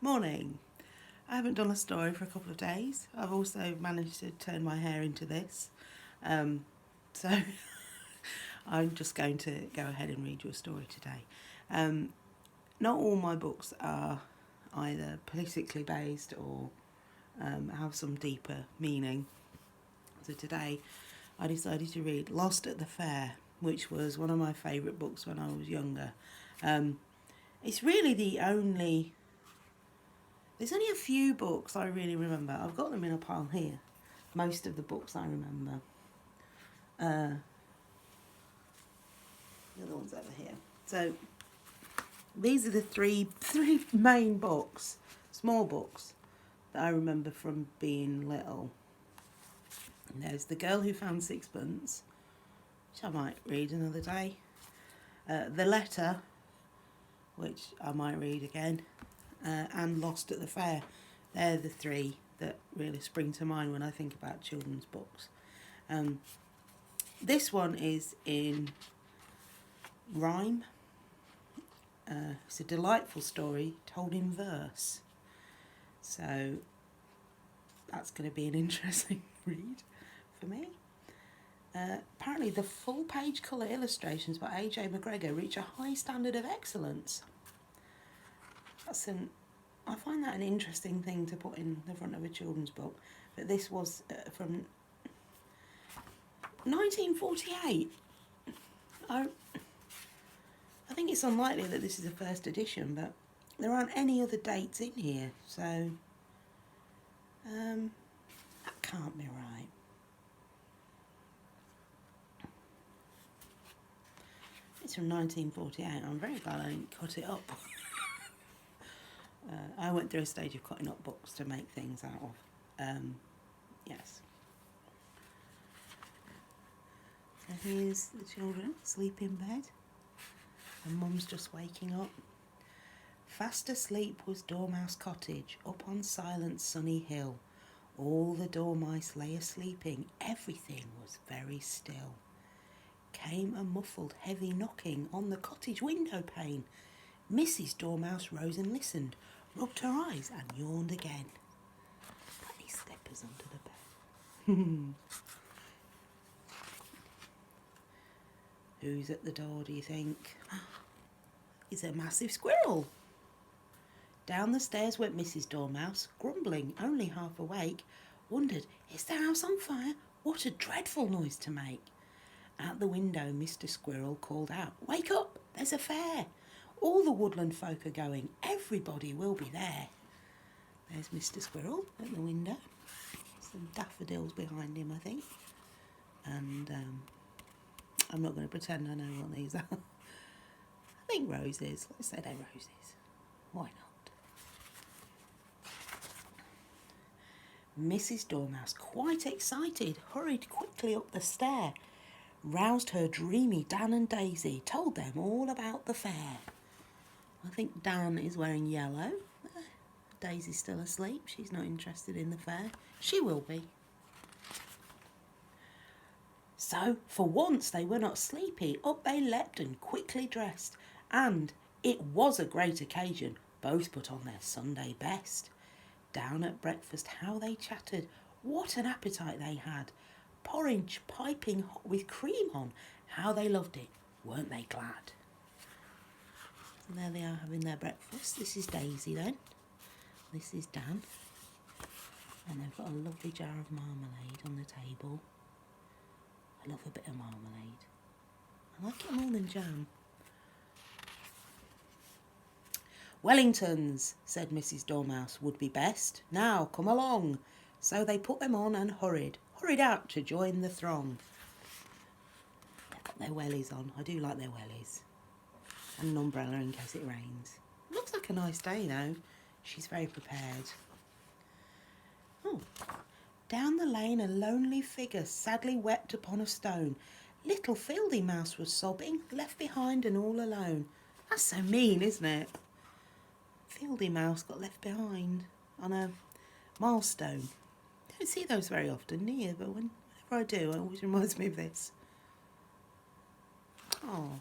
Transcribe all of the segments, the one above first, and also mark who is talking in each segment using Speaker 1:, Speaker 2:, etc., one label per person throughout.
Speaker 1: Morning. I haven't done a story for a couple of days. I've also managed to turn my hair into this. So I'm just going to go ahead and read you a story today. Not all my books are either politically based or have some deeper meaning. So today I decided to read Lost at the Fair, which was one of my favourite books when I was younger. It's really there's only a few books I really remember. I've got them in a pile here. Most of the books I remember. The other one's over here. So these are the three main books, small books, that I remember from being little. And there's The Girl Who Found Sixpence, which I might read another day. The Letter, which I might read again. And Lost at the Fair. They're the three that really spring to mind when I think about children's books. This one is in rhyme. It's a delightful story told in verse. So that's going to be an interesting read for me. Apparently the full page colour illustrations by A.J. McGregor reach a high standard of excellence. I find that an interesting thing to put in the front of a children's book. But this was from 1948. I think it's unlikely that this is a first edition, but there aren't any other dates in here, so that can't be right. It's from 1948. I'm very glad I didn't cut it up. I went through a stage of cutting up books to make things out of. Yes. So here's the children asleep in bed, and Mum's just waking up. Fast asleep was Dormouse Cottage, up on silent sunny hill. All the dormice lay a-sleeping, everything was very still. Came a muffled, heavy knocking on the cottage window pane. Mrs. Dormouse rose and listened, rubbed her eyes and yawned again. Put these slippers under the bed. Who's at the door, do you think? It's a massive squirrel. Down the stairs went Mrs. Dormouse, grumbling, only half awake. Wondered, is the house on fire? What a dreadful noise to make. At the window, Mr. Squirrel called out, Wake up, there's a fair. All the woodland folk are going. Everybody will be there. There's Mr. Squirrel at the window. Some daffodils behind him, I think. And I'm not going to pretend I know what these are. I think roses. Let's say they're roses. Why not? Mrs. Dormouse, quite excited, hurried quickly up the stair, roused her dreamy Dan and Daisy, told them all about the fair. I think Dan is wearing yellow. Daisy's still asleep. She's not interested in the fair. She will be. So, for once they were not sleepy. Up they leapt and quickly dressed. And it was a great occasion. Both put on their Sunday best. Down at breakfast, how they chattered. What an appetite they had. Porridge piping hot with cream on. How they loved it. Weren't they glad? And there they are having their breakfast. This is Daisy then. This is Dan. And they've got a lovely jar of marmalade on the table. I love a bit of marmalade. I like it more than jam. Wellingtons, said Mrs. Dormouse, would be best. Now, come along. So they put them on and hurried out to join the throng. They've got their wellies on. I do like their wellies. And an umbrella in case it rains. Looks like a nice day though. She's very prepared. Oh, down the lane a lonely figure sadly wept upon a stone. Little Fieldy Mouse was sobbing, left behind and all alone. That's so mean, isn't it? Fieldy Mouse got left behind on a milestone. Don't see those very often, do you? But whenever I do, it always reminds me of this. Oh.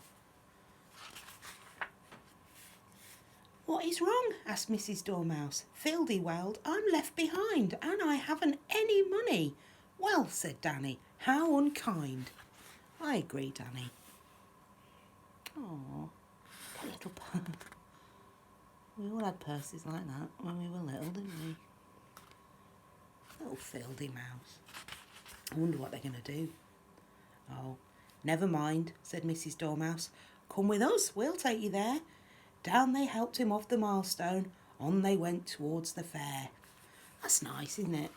Speaker 1: "What is wrong?" asked Mrs. Dormouse. "Fieldy wailed, "I'm left behind, and I haven't any money." "Well," said Danny, "how unkind." "I agree, Danny." Oh, that little purse. We all had purses like that when we were little, didn't we? Little Fieldy mouse. I wonder what they're going to do. "Oh, never mind," said Mrs. Dormouse. "Come with us, we'll take you there." Down they helped him off the milestone. On they went towards the fair. That's nice, isn't it?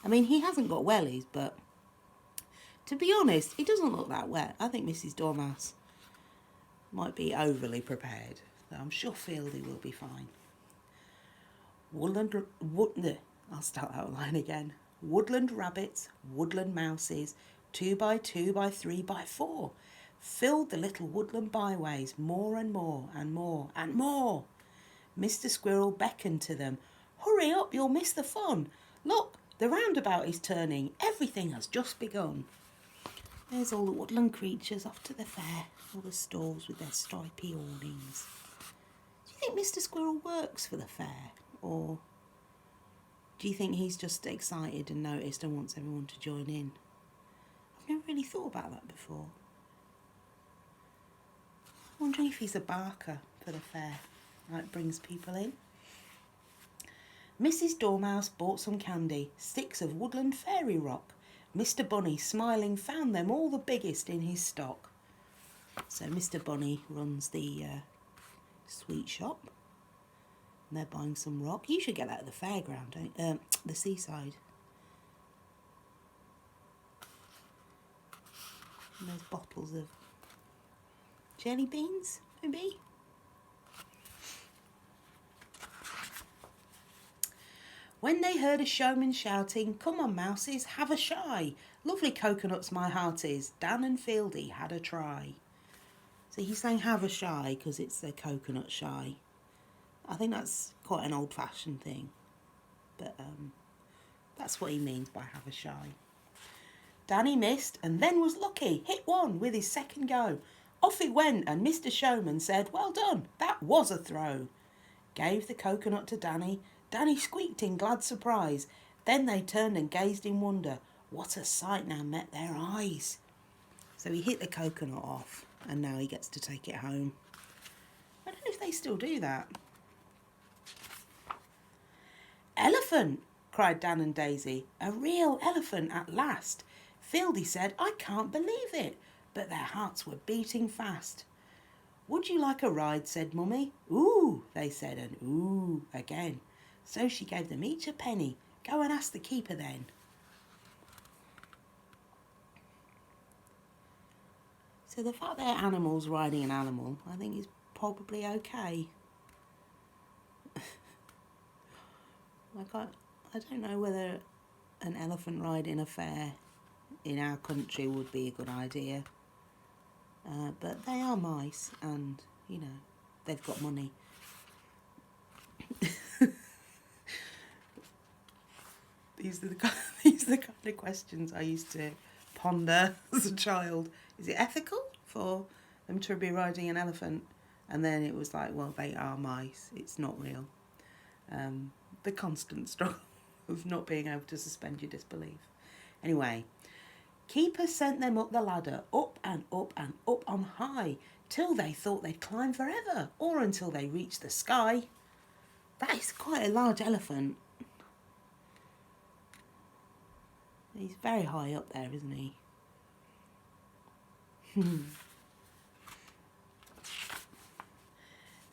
Speaker 1: I mean, he hasn't got wellies, but to be honest, he doesn't look that wet. I think Mrs. Dormouse might be overly prepared. So I'm sure Fieldy will be fine. I'll start that line again. Woodland rabbits, woodland mouses, 2 by 2 by 3 by 4, filled the little woodland byways more and more and more and more. Mr. Squirrel beckoned to them. "Hurry up, you'll miss the fun. Look, the roundabout is turning. Everything has just begun." There's all the woodland creatures off to the fair, all the stalls with their stripy awnings. Do you think Mr. Squirrel works for the fair, or do you think he's just excited and noticed and wants everyone to join in? I've never really thought about that before. I'm wondering if he's a barker for the fair, like brings people in. Mrs. Dormouse bought some candy, sticks of woodland fairy rock. Mr. Bunny, smiling, found them all the biggest in his stock. So Mr. Bunny runs the sweet shop. And they're buying some rock. You should get that at the fairground, don't you? The seaside. And there's bottles of jelly beans, maybe? When they heard a showman shouting, "Come on, mouses, have a shy. Lovely coconuts, my hearties. Dan and Fieldy had a try." So he's saying have a shy because it's a coconut shy. I think that's quite an old-fashioned thing. But that's what he means by have a shy. Danny missed and then was lucky. Hit one with his second go. Off it went and Mr. Showman said, "Well done, that was a throw." Gave the coconut to Danny. Danny squeaked in glad surprise. Then they turned and gazed in wonder. What a sight now met their eyes. So he hit the coconut off and now he gets to take it home. I don't know if they still do that. "Elephant!" cried Dan and Daisy. "A real elephant at last." Fieldy said, "I can't believe it." But their hearts were beating fast. "Would you like a ride?" said Mummy. "Ooh," they said, and ooh again. So she gave them each a penny. "Go and ask the keeper then." So the fact that animals riding an animal, I think is probably okay. I don't know whether an elephant ride in a fair in our country would be a good idea. But they are mice and, you know, they've got money. These are the kind of questions I used to ponder as a child. Is it ethical for them to be riding an elephant? And then it was like, well, they are mice. It's not real. The constant struggle of not being able to suspend your disbelief. Anyway, keeper sent them up the ladder, up and up and up on high, till they thought they'd climb forever, or until they reached the sky. That is quite a large elephant. He's very high up there, isn't he?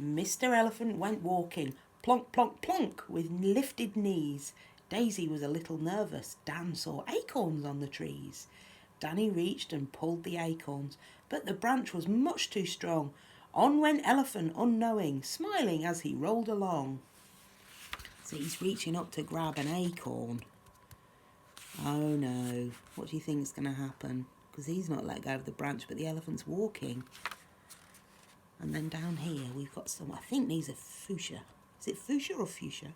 Speaker 1: Mr. Elephant went walking, plonk, plonk, plonk, with lifted knees. Daisy was a little nervous. Dan saw acorns on the trees. Danny reached and pulled the acorns, but the branch was much too strong. On went Elephant unknowing, smiling as he rolled along. So he's reaching up to grab an acorn. Oh no, what do you think is going to happen? Because he's not let go of the branch, but the elephant's walking. And then down here we've got some, I think these are fuchsia. Is it fuchsia or fuchsia?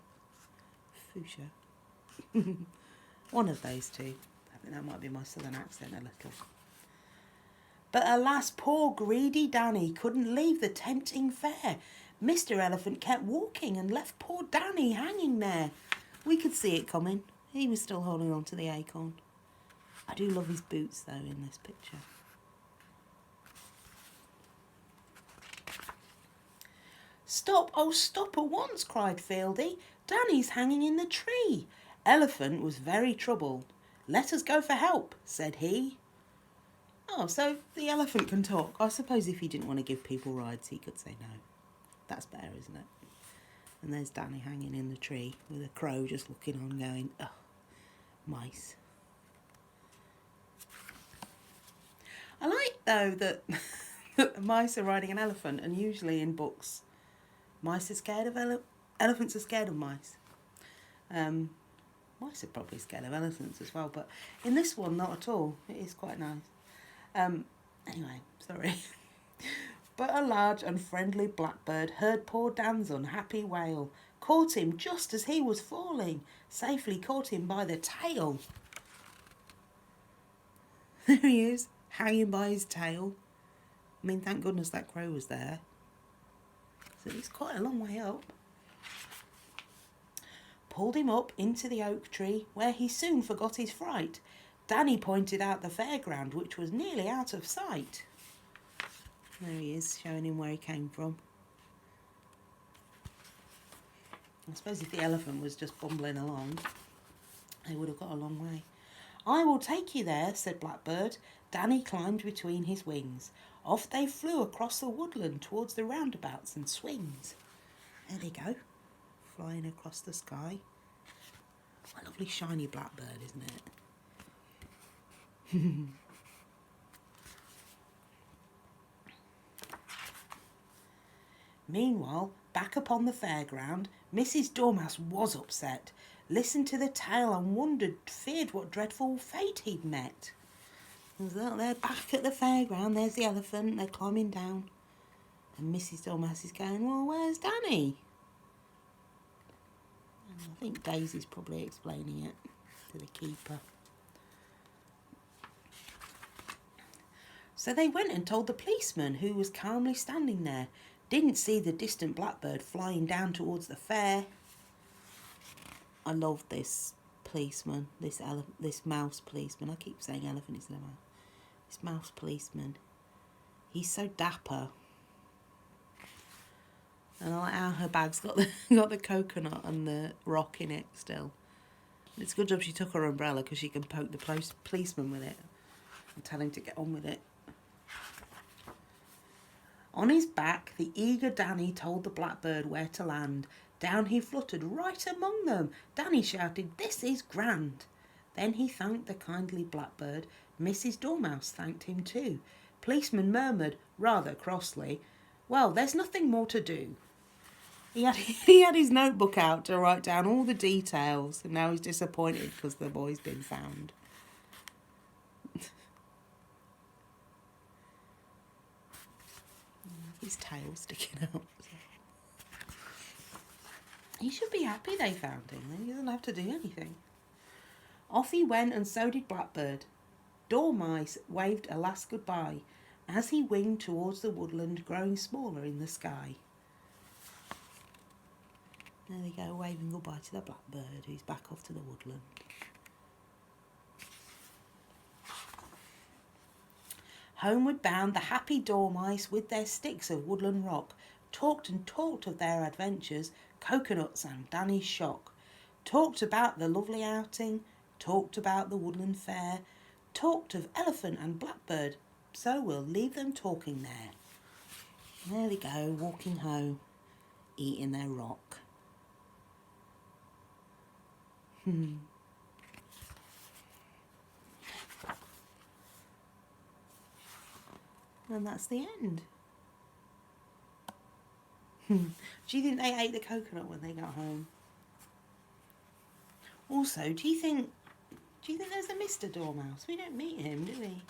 Speaker 1: Fuchsia. One of those two. I think that might be my southern accent a little. But alas, poor greedy Danny couldn't leave the tempting fare. Mr. Elephant kept walking and left poor Danny hanging there. We could see it coming. He was still holding on to the acorn. I do love his boots, though, in this picture. Stop, oh stop at once, cried Fieldy. Danny's hanging in the tree. Elephant was very troubled. Let us go for help, said he. Oh, so the elephant can talk. I suppose if he didn't want to give people rides, he could say no. That's better, isn't it? And there's Danny hanging in the tree with a crow just looking on going, oh, mice. I like, though, that mice are riding an elephant, and usually in books, mice are scared of elephants are scared of mice. Mice are probably scared of elephants as well, but in this one, not at all. It is quite nice. Anyway, sorry. But a large and friendly blackbird heard poor Dan's unhappy wail, caught him just as he was falling, safely caught him by the tail. There he is, hanging by his tail. I mean, thank goodness that crow was there. So it's quite a long way up. Pulled him up into the oak tree, where he soon forgot his fright. Danny pointed out the fairground, which was nearly out of sight. There he is, showing him where he came from. I suppose if the elephant was just bumbling along, they would have got a long way. I will take you there, said Blackbird. Danny climbed between his wings. Off they flew across the woodland towards the roundabouts and swings. There they go, flying across the sky. What a lovely shiny blackbird, isn't it? Meanwhile, back upon the fairground, Mrs. Dormouse was upset, listened to the tale and wondered, feared what dreadful fate he'd met. They're back at the fairground, there's the elephant, they're climbing down. And Mrs. Dormouse is going, well, where's Danny? And I think Daisy's probably explaining it to the keeper. So they went and told the policeman, who was calmly standing there. Didn't see the distant blackbird flying down towards the fair. I love this policeman, this mouse policeman. I keep saying elephant instead of mouse. This mouse policeman. He's so dapper. And I like how her bag's got the coconut and the rock in it still. It's a good job she took her umbrella, because she can poke the policeman with it and tell him to get on with it. On his back, the eager Danny told the blackbird where to land. Down he fluttered right among them. Danny shouted, this is grand. Then he thanked the kindly blackbird. Mrs. Dormouse thanked him too. Policeman murmured, rather crossly, well, there's nothing more to do. He had his notebook out to write down all the details, and now he's disappointed because the boy's been found. His tail sticking out. He should be happy they found him. He doesn't have to do anything. Off he went, and so did Blackbird. Dormice waved a last goodbye as he winged towards the woodland growing smaller in the sky. There they go, waving goodbye to the blackbird, who's back off to the woodland. Homeward bound, the happy dormice, with their sticks of woodland rock, talked and talked of their adventures, coconuts and Danny's shock, talked about the lovely outing, talked about the woodland fair, talked of elephant and blackbird, so we'll leave them talking there. There they go, walking home, eating their rock. And that's the end. Do you think they ate the coconut when they got home? Also, do you think there's a Mr. Dormouse? We don't meet him, do we?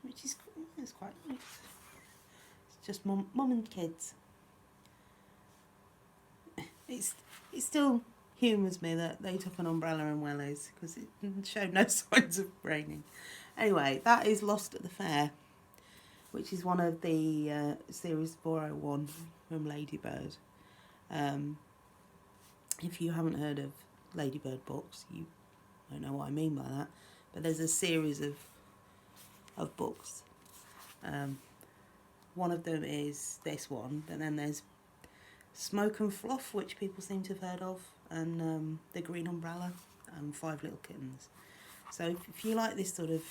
Speaker 1: Which is quite nice. It's just mum and kids. It still humours me that they took an umbrella and wellies, because it showed no signs of raining. Anyway, that is Lost at the Fair. which is one of the series 401 from Ladybird. If you haven't heard of Ladybird books, you don't know what I mean by that. But there's a series of books. One of them is this one, but then there's Smoke and Fluff, which people seem to have heard of, and The Green Umbrella, and Five Little Kittens. So if you like this sort of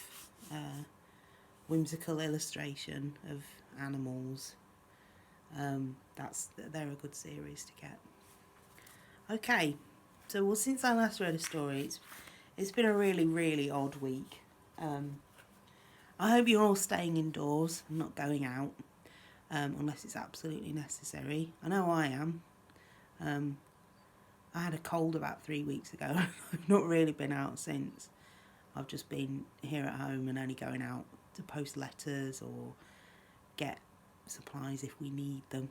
Speaker 1: whimsical illustration of animals, they're a good series to get. Okay, so well, since I last read a story, it's been a really, really odd week. I hope you're all staying indoors and not going out, unless it's absolutely necessary. I know I am. I had a cold about 3 weeks ago. I've not really been out since. I've just been here at home and only going out to post letters or get supplies if we need them,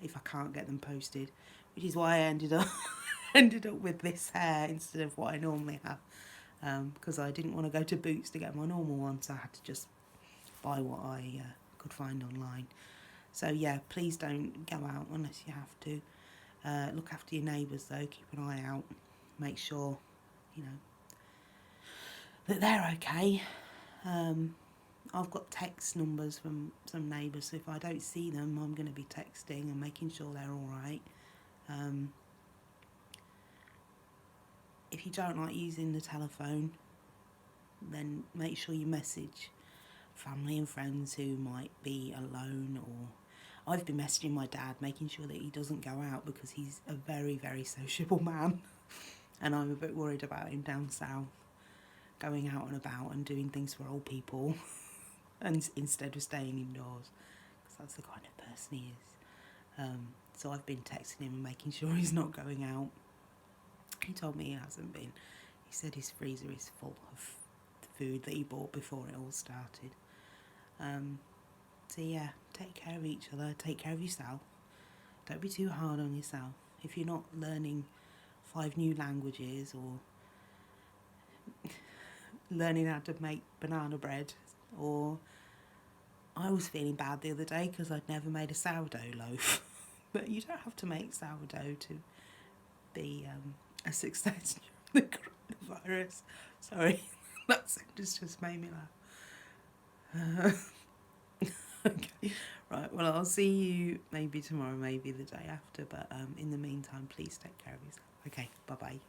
Speaker 1: if I can't get them posted, which is why I ended up with this hair instead of what I normally have, because I didn't want to go to Boots to get my normal one, so I had to just buy what I could find online. So yeah, please don't go out unless you have to. Look after your neighbours though, keep an eye out, make sure, you know, that they're okay. I've got text numbers from some neighbours, so if I don't see them, I'm going to be texting and making sure they're alright. If you don't like using the telephone, then make sure you message family and friends who might be alone, or I've been messaging my dad, making sure that he doesn't go out because he's a very, very sociable man and I'm a bit worried about him down south going out and about and doing things for old people and instead of staying indoors, because that's the kind of person he is. So I've been texting him and making sure he's not going out. He told me he hasn't been. He said his freezer is full of food that he bought before it all started. So yeah, take care of each other, take care of yourself. Don't be too hard on yourself. If you're not learning 5 new languages or learning how to make banana bread, or I was feeling bad the other day because I'd never made a sourdough loaf. But you don't have to make sourdough to be a success during the coronavirus. Sorry, that sentence just made me laugh. Okay, right, well, I'll see you maybe tomorrow, maybe the day after, but in the meantime, please take care of yourself. Okay, bye-bye.